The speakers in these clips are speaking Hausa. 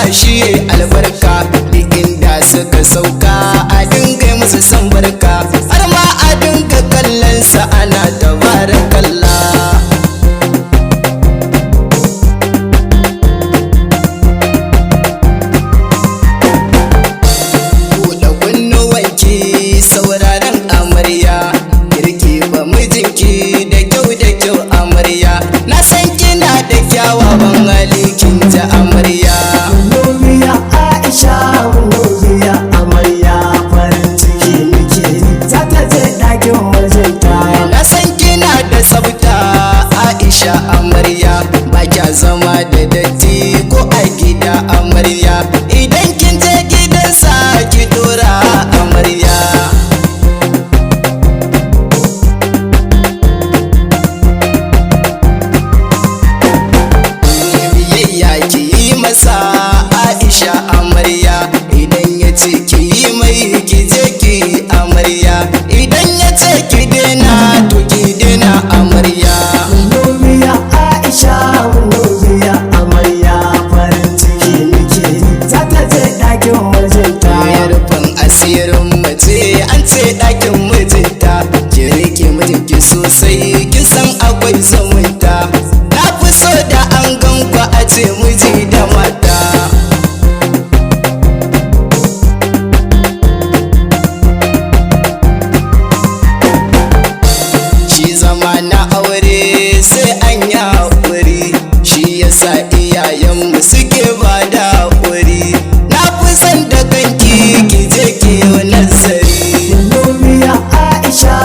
sa shi albarka, duk inda suka sauka a dinga musu san barka, har ma a dinga kallon sa ana tabarakallah. Buɗe kunnuwanki sauraron amarya, kirki ba mijinki da kyau amarya, na san kina da kyawawan halikin ta amarya. Biya Aisha, biya amarya, farin ciki muke za ta je ɗakin mijinta. Na san kina da tsafta Aisha amarya, ba kya zama da datti ko a gida amarya, idan kin je gidansa ki dora amarya. Biyayya ki yi masa Aisha amarya, idan ya ce ki yi mai ki je ki amarya, idan ya ce ki dena to ki dena amarya. Biya Aisha, biya amarya, farin ciki muke za ta je ɗakin mijinta. Rufin asirin mace an ce ɗakin mijinta, ki rike mijinki sosai kin san akwai zumunta, na fi so da an ganku a ce miji da mata. Shi zama na aure sai an yi haƙuri, shi yasa iyayenmu suke ba da haƙuri, na fi son da kanki ki je ki yi nazari. Biya Aisha,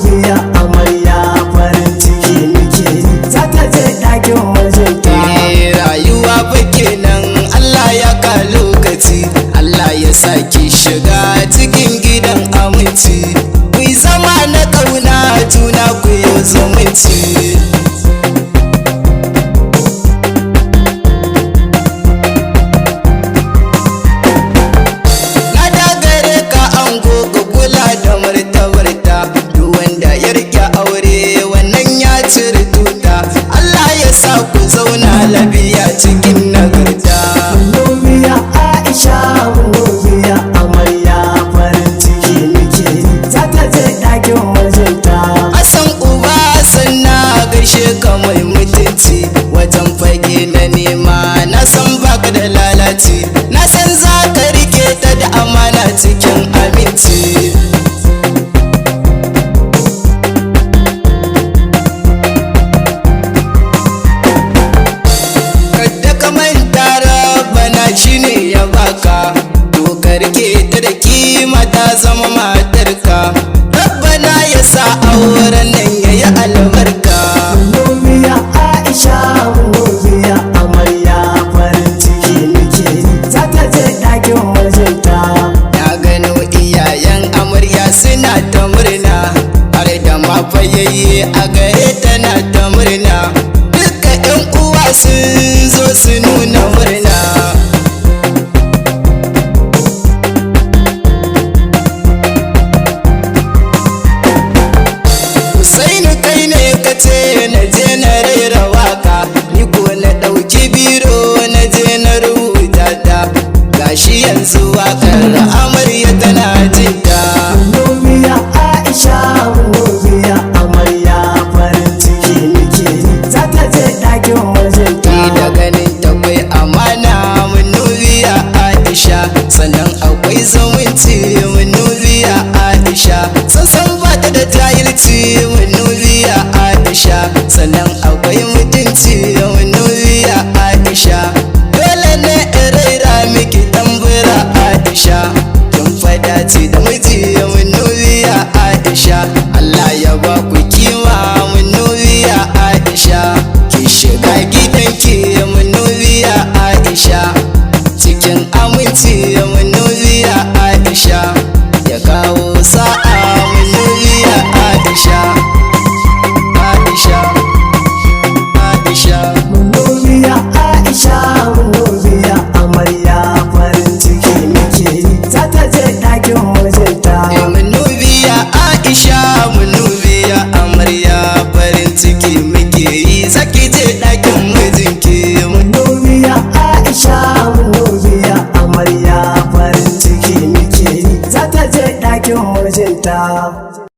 biya amarya, farin ciki muke za ta je ɗakin mijinta. Rayuwa fa kenan Allah ya ka lokaci, Allah ya sa ki shiga cikin gidan aminci, ku yi zama na ƙauna juna ku yi zumunci. Na dagare ka ango ka kula da martabarta, duk wanda ya rike aure wannan ya cire tuta, Allah ya sa ku zauna lafiya cikin nagarta. Biya Aisha, biya amarya, farin ciki muke za ta je ɗakin mijinta. Hassan uba sanna gaishe ka mai mutunci, wajen fage na nema na san baka da lalaci, na san za ka rike ta da amana cikin aminci. Kadda ka manta rabana shine ya baka, to ka rike ta da kima ta zama matarka, rabbana ya sa auren nan yayi albarka. Biya Aisha, biya amarya, farin ciki muke za ta je ɗakin mijinta. Na gano iyayen amarya suna ta murna, har da mafayayye a gare tana ta murna, duka 'yan uwa sun zo su nuna murna. Husainu kai ne ka ce na je na rera waka, ni ko na ɗauki biro na je na rubuta ta, gashi yanzu wakar amarya tana jinta. Biya Aisha, biya amarya, farin ciki muke za ta je ɗakin mijinta. Ni da ganin ta mai amana mun nubiya Aisha, sannan akwai zumunci mun nubiya Aisha, sansan ba ta da jahilci mun nubiya Aisha, sannan akwai mutunci mun nubiya Aisha, dole ne in raira miki tambura Aisha, kin fada ce da miji mun nubiya Aisha, Allah ya ba ku kima mun nubiya Aisha, ki shiga gidanki mun ciki nake yi za ta je ɗakin mijinta.